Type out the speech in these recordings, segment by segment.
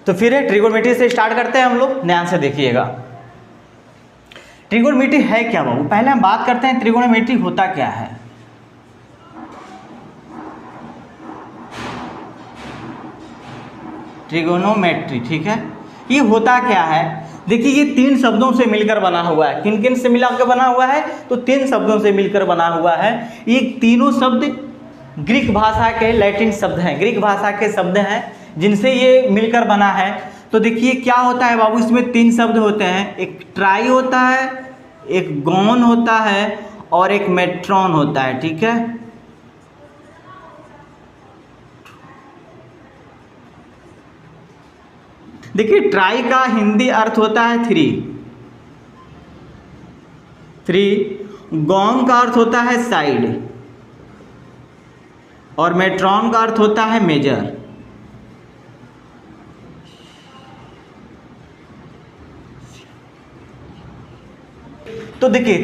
तो फिर ट्रिगोनोमेट्री से स्टार्ट करते हैं हम लोग, ध्यान से देखिएगा। ट्रिगोनोमेट्री है क्या बाबू? पहले हम बात करते हैं ट्रिगोनोमेट्री होता क्या है। ट्रिगोनोमेट्री, ठीक है, ये होता क्या है? देखिए ये 3 शब्दों से मिलकर बना हुआ है। किन किन से मिलकर बना हुआ है? तो 3 शब्दों से मिलकर बना हुआ है। ये तीनों शब्द ग्रीक भाषा के लैटिन शब्द हैं, ग्रीक भाषा के शब्द हैं जिनसे ये मिलकर बना है। तो देखिए क्या होता है बाबू, इसमें 3 शब्द होते हैं, एक ट्राई होता है, एक गॉन होता है और एक मेट्रॉन होता है, ठीक है। देखिए ट्राई का हिंदी अर्थ होता है 3, गॉन का अर्थ होता है साइड और मेट्रॉन का अर्थ होता है मेजर। तो देखिए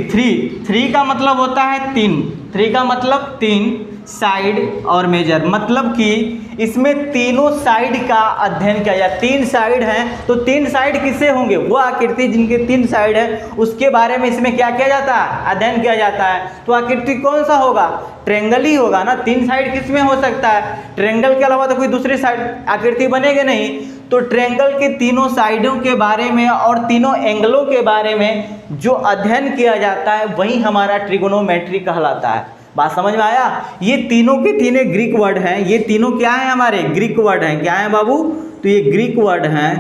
3 का मतलब होता है 3 का मतलब 3, साइड और मेजर, मतलब कि इसमें तीनों साइड का अध्ययन किया जाए। 3 साइड हैं तो 3 साइड किससे होंगे? वो आकृति जिनके 3 साइड है उसके बारे में इसमें क्या किया जाता है? अध्ययन किया जाता है। तो आकृति कौन सा होगा? ट्रायंगल ही होगा ना। 3 साइड किस में हो सकता है? ट्रायंगल के अलावा तो कोई दूसरी साइड आकृति बनेगी नहीं। तो ट्रायंगल के तीनों साइडों के बारे में और तीनों एंगलों के बारे में जो अध्ययन किया जाता है वही हमारा ट्रिगोनोमेट्री कहलाता है। बात समझ में आया? ये तीनों के तीनों ग्रीक वर्ड हैं। ये तीनों क्या हैं? हमारे ग्रीक वर्ड हैं। क्या हैं बाबू? तो ये ग्रीक वर्ड हैं।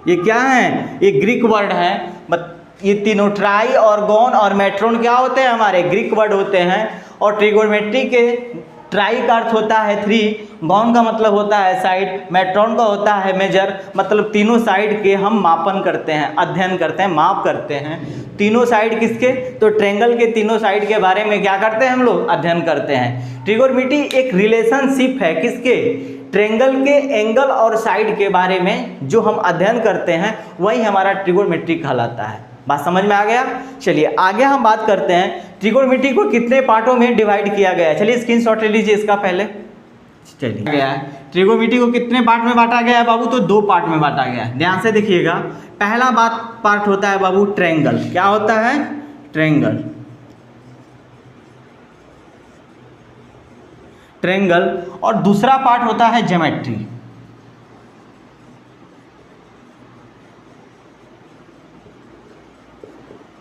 ये क्या हैं? ये ग्रीक वर्ड हैं। ये तीनों ट्राई और गॉन और मेट्रॉन क्या होते हैं? हमारे ग्रीक वर्ड होते हैं। और ट्रिगोनोमेट्री के ट्राई का अर्थ होता है 3, गॉन का मतलब होता है साइड, मेट्रॉन का होता है मेजर, मतलब तीनों साइड के हम मापन करते हैं, अध्ययन करते हैं, माप करते हैं। तीनों साइड किसके? तो ट्रायंगल के तीनों साइड के बारे में क्या करते हैं हम लोग? अध्ययन करते हैं। ट्रिगोनोमेट्री एक रिलेशनशिप है किसके? ट्रायंगल के एंगल और साइड के बारे में जो हम अध्ययन करते हैं वही हमारा ट्रिगोनोमेट्री कहलाता है। बात समझ में आ गया? चलिए आगे हम बात करते हैं ट्रिगोनोमेट्री को कितने पार्टों में डिवाइड किया गया है। चलिए स्क्रीनशॉट ले लीजिए इसका पहले। चलिए गया है ट्रिगोनोमेट्री को कितने पार्ट में बांटा गया है बाबू? तो 2 पार्ट में बांटा गया है। ध्यान से देखिएगा। पहला पार्ट होता है बाबू ट्रायंगल। क्या होता है? ट्रायंगल। ट्रायंगल। और दूसरा पार्ट होता है ज्योमेट्री।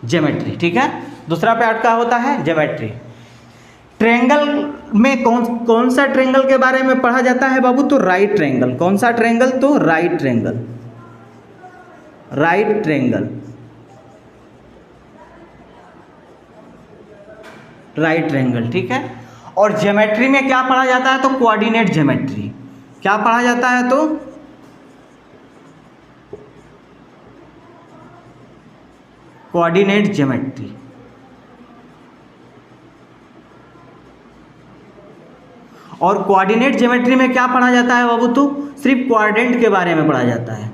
ज्योमेट्री, ठीक है। दूसरा पार्ट क्या होता है? ज्योमेट्री। ट्रायंगल में कौन सा ट्रायंगल के बारे में पढ़ा जाता है बाबू? तो राइट ट्रायंगल। कौन सा ट्रायंगल? तो right triangle. Right triangle. Right triangle, ठीक है। और ज्योमेट्री में क्या पढ़ा जाता है? तो कोऑर्डिनेट ज्योमेट्री। क्या पढ़ा जाता है? तो कोऑर्डिनेट ज्योमेट्री। और कोऑर्डिनेट ज्योमेट्री में क्या पढ़ा जाता है बाबू? तो सिर्फ कोऑर्डिनेट के बारे में पढ़ा जाता है।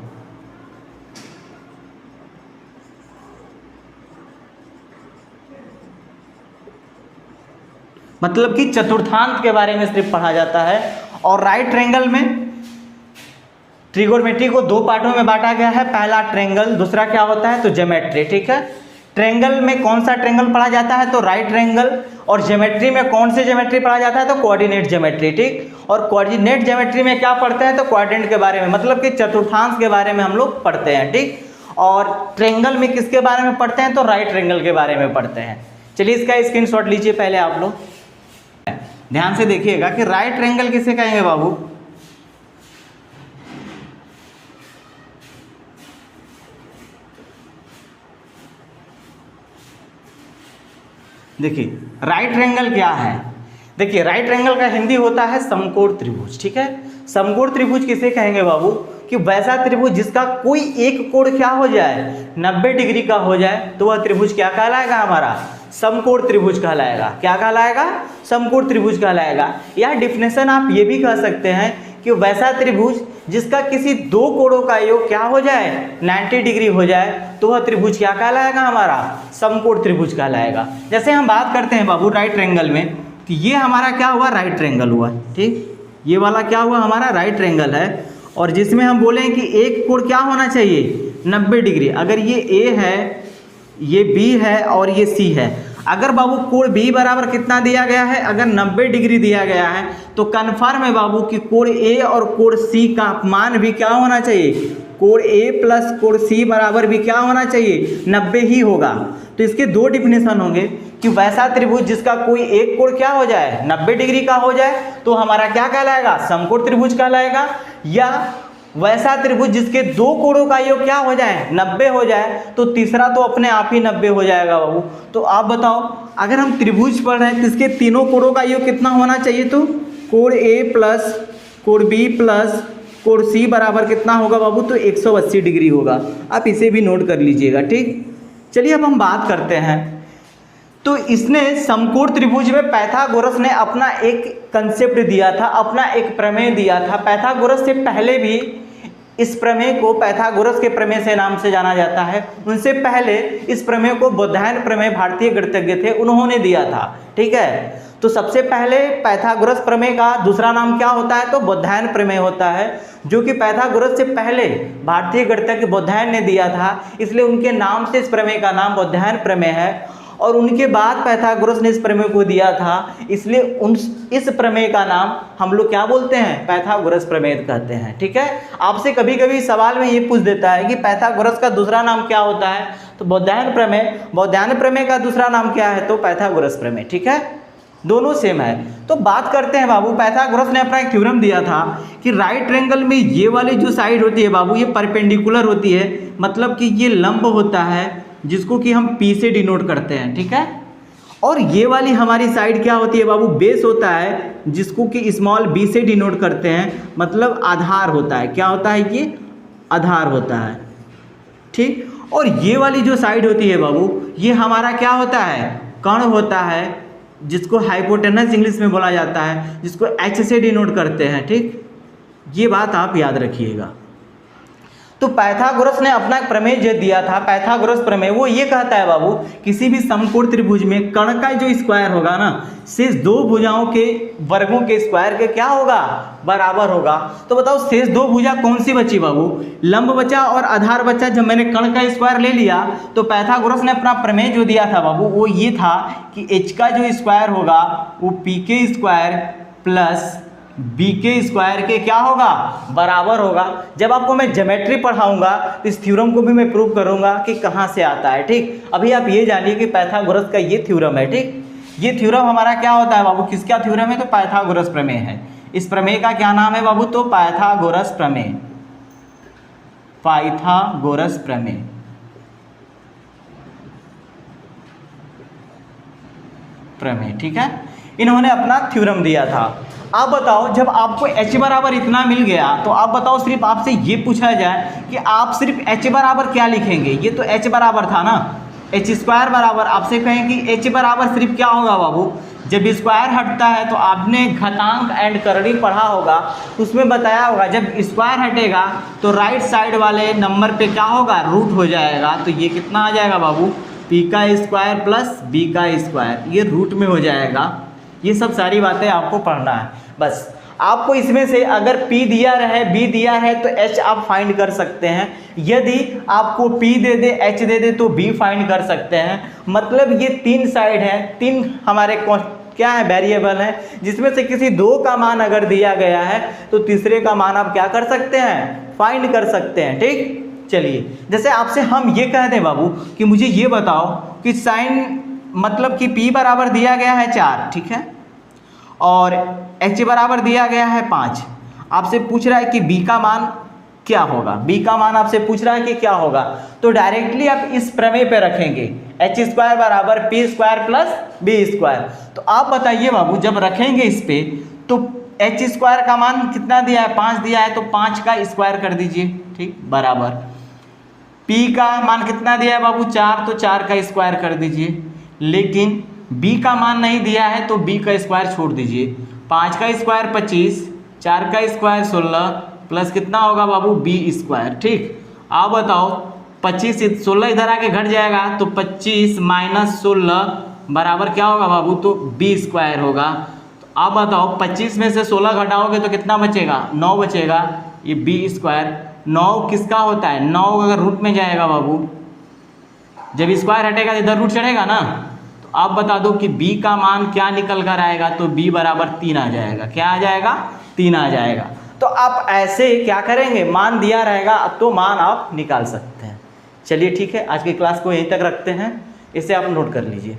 मतलब कि चतुर्थांश के बारे में सिर्फ पढ़ा जाता है। और राइट ट्रायंगल में ट्रिगोनोमेट्री को 2 पार्टों में बांटा गया है। पहला ट्रायंगल, दूसरा क्या होता है? तो ज्योमेट्री, ठीक है। ट्रायंगल में कौन सा ट्रायंगल पढ़ा जाता है? तो राइट ट्रायंगल। और ज्योमेट्री में कौन से ज्योमेट्री पढ़ा जाता है? तो कोऑर्डिनेट ज्योमेट्री, ठीक। और कोऑर्डिनेट ज्योमेट्री में क्या पढ़ते हैं? तो कोऑर्डिनेट के बारे में, मतलब कि चतुर्थांश के बारे में हम लोग पढ़ते हैं, ठीक। और ट्रायंगल में किसके बारे में पढ़ते हैं? तो राइट ट्रायंगल के बारे में पढ़ते हैं। चलिए इसका स्क्रीनशॉट लीजिए पहले आप लोग। ध्यान से देखिएगा कि राइट ट्रायंगल किसे कहेंगे बाबू? देखिए राइट ट्रायंगल क्या है? देखिए राइट ट्रायंगल का हिंदी होता है समकोण त्रिभुज, ठीक है। समकोण त्रिभुज किसे कहेंगे बाबू? कि वैसा त्रिभुज जिसका कोई एक कोण क्या हो जाए? 90 डिग्री का हो जाए, तो वह त्रिभुज क्या कहलाएगा? हमारा समकोण त्रिभुज कहलाएगा। क्या कहलाएगा? समकोण त्रिभुज कहलाएगा। या डिफिनेशन आप ये भी कह सकते हैं कि वैसा त्रिभुज जिसका किसी 2 कोणों का योग क्या हो जाए? 90 डिग्री हो जाए, तो वह त्रिभुज क्या कहलाएगा? हमारा समकोण त्रिभुज कहलाएगा। जैसे हम बात करते हैं बाबू राइट ट्रायंगल में तो ये हमारा क्या हुआ, राइट ट्रायंगल हुआ। ठीक, ये वाला क्या हुआ, हमारा राइट ट्रायंगल है, और जिसमें हम बोलें कि एक कोण क्या होना चाहिए, 90 डिग्री। अगर ये ए है, ये बी है और ये सी है, अगर बाबू कोण बी बराबर कितना दिया गया है, अगर 90 डिग्री दिया गया है, तो कन्फर्म है बाबू कि कोण ए और कोण सी का मान भी क्या होना चाहिए, कोण ए प्लस कोण सी बराबर भी क्या होना चाहिए, 90 ही होगा। तो इसके दो डिफिनेशन होंगे कि वैसा त्रिभुज जिसका कोई एक कोण क्या हो जाए, 90 डिग्री का हो जाए, तो हमारा क्या कहलाएगा, समकोण त्रिभुज कहलाएगा, या वैसा त्रिभुज जिसके दो कोणों का योग क्या हो जाए, 90 हो जाए, तो तीसरा तो अपने आप ही 90 हो जाएगा बाबू। तो आप बताओ, अगर हम त्रिभुज पढ़ रहे हैं तो इसके तीनों कोणों का योग कितना होना चाहिए, तो कोण ए प्लस कोण बी प्लस कोण सी बराबर कितना होगा बाबू, तो 180 डिग्री होगा। आप इसे भी नोट कर लीजिएगा। ठीक, चलिए अब हम बात करते हैं। तो इसने समकोण त्रिभुज में पाइथागोरस ने अपना एक कंसेप्ट दिया था, अपना एक प्रमेय दिया था। पाइथागोरस से पहले भी इस प्रमेय को पाइथागोरस के प्रमेय से नाम से जाना जाता है। उनसे पहले इस प्रमेय को बोधायन प्रमेय भारतीय गणितज्ञ थे, उन्होंने दिया था। ठीक है, तो सबसे पहले पाइथागोरस प्रमेय का दूसरा नाम क्या होता है, तो बोधायन प्रमेय होता है, जो कि पाइथागोरस से पहले भारतीय गणितज्ञ बोधायन ने दिया था, इसलिए उनके नाम से इस प्रमेय का नाम बोधायन प्रमेय है। और उनके बाद पाइथागोरस ने इस प्रमेय को दिया था, इसलिए इस प्रमेय का नाम हम लोग क्या बोलते हैं, पाइथागोरस प्रमेय कहते हैं। ठीक है, आपसे कभी कभी सवाल में ये पूछ देता है कि पाइथागोरस का दूसरा नाम क्या होता है, तो बोधायन प्रमेय। बोधायन प्रमेय का दूसरा नाम क्या है, तो पाइथागोरस प्रमेय। ठीक है, दोनों सेम है। तो बात करते हैं बाबू, पाइथागोरस ने अपना एक थ्योरम दिया था कि राइट ट्रायंगल में ये वाली जो साइड होती है बाबू, ये परपेंडिकुलर होती है, मतलब कि ये लंब होता है, जिसको कि हम P से डिनोट करते हैं। ठीक है, और ये वाली हमारी साइड क्या होती है बाबू, बेस होता है, जिसको कि स्मॉल b से डिनोट करते हैं, मतलब आधार होता है। क्या होता है, ये आधार होता है। ठीक, और ये वाली जो साइड होती है बाबू, ये हमारा क्या होता है, कर्ण होता है, जिसको हाइपोटेनस इंग्लिश में बोला जाता है, जिसको H से डिनोट करते हैं। ठीक, ये बात आप याद रखिएगा। तो पाइथागोरस ने अपना प्रमेय जो दिया था, पाइथागोरस प्रमेय, वो ये कहता है बाबू, किसी भी समकोण त्रिभुज में कर्ण का जो स्क्वायर होगा ना, शेष दो भुजाओं के वर्गों के स्क्वायर के क्या होगा, बराबर होगा। तो बताओ शेष दो भुजा कौन सी बची बाबू, लंब बचा और आधार बचा। जब मैंने कर्ण का स्क्वायर ले लिया, तो पाइथागोरस ने अपना प्रमेय जो दिया था बाबू, वो ये था कि h का जो स्क्वायर होगा वो p के स्क्वायर प्लस b के स्क्वायर के क्या होगा, बराबर होगा। जब आपको मैं ज्योमेट्री पढ़ाऊंगा तो इस थ्योरम को भी मैं प्रूव करूंगा कि कहाँ से आता है। ठीक, अभी आप ये जानिए कि पाइथागोरस का ये थ्योरम है। ठीक, ये थ्योरम हमारा क्या होता है बाबू, किसका थ्योरम है, तो पाइथागोरस प्रमेय है। इस प्रमेय का क्या नाम है बाबू, तो पाइथागोरस प्रमेय, पाइथागोरस प्रमेय। प्रमेय, ठीक है, इन्होंने अपना थ्योरम दिया था। आप बताओ, जब आपको h बराबर इतना मिल गया, तो आप बताओ, सिर्फ आपसे ये पूछा जाए कि आप सिर्फ h बराबर क्या लिखेंगे। ये तो h बराबर था ना, h स्क्वायर बराबर, आपसे कहें कि h बराबर सिर्फ क्या होगा बाबू, जब स्क्वायर हटता है, तो आपने घातांक एंड करणी पढ़ा होगा, उसमें बताया होगा जब स्क्वायर हटेगा तो राइट साइड वाले नंबर पे क्या होगा, रूट हो जाएगा। तो ये कितना आ जाएगा बाबू, p का स्क्वायर प्लस b का स्क्वायर, ये रूट में हो जाएगा। ये सब सारी बातें आपको पढ़ना है। बस आपको इसमें से अगर p दिया रहे, b दिया है, तो h आप फाइंड कर सकते हैं। यदि आपको p दे दे, h दे दे, तो b फाइंड कर सकते हैं। मतलब ये तीन साइड है, तीन हमारे क्या है, वेरिएबल है, जिसमें से किसी दो का मान अगर दिया गया है, तो तीसरे का मान आप क्या कर सकते हैं, फाइंड कर सकते हैं। ठीक, चलिए, जैसे आपसे हम ये कह दें बाबू कि मुझे ये बताओ कि साइन, मतलब कि p बराबर दिया गया है 4, ठीक है, और h बराबर दिया गया है 5। आपसे पूछ रहा है कि b का मान क्या होगा, b का मान आपसे पूछ रहा है कि क्या होगा, तो डायरेक्टली आप इस प्रमेय पे रखेंगे, h स्क्वायर बराबर p square plus b square. तो आप बताइए बाबू, जब रखेंगे इस पे, तो h स्क्वायर का मान कितना दिया है, 5 दिया है, तो 5 का स्क्वायर कर दीजिए। ठीक, बराबर p का मान कितना दिया है बाबू, 4, तो 4 का स्क्वायर कर दीजिए। लेकिन b का मान नहीं दिया है, तो b का स्क्वायर छोड़ दीजिए। 5 का स्क्वायर 25, 4 का स्क्वायर 16, प्लस कितना होगा बाबू, b स्क्वायर। ठीक, आप बताओ, 25 16 इधर आके घट जाएगा, तो 25 माइनस 16 बराबर क्या होगा बाबू, तो बी स्क्वायर होगा। तो अब बताओ 25 में से 16 घटाओगे तो कितना बचेगा, 9 बचेगा। ये बी स्क्वायर 9 किसका होता है, 9 अगर रूट में जाएगा बाबू, जब स्क्वायर हटेगा तो इधर रूट चढ़ेगा ना। तो अब बता दो कि b का मान क्या निकल कर आएगा, तो b बराबर 3 आ जाएगा। क्या आ जाएगा, 3 आ जाएगा। तो आप ऐसे क्या करेंगे, मान दिया रहेगा तो मान आप निकाल सकते हैं। चलिए ठीक है, आज की क्लास को यहीं तक रखते हैं, इसे आप नोट कर लीजिए।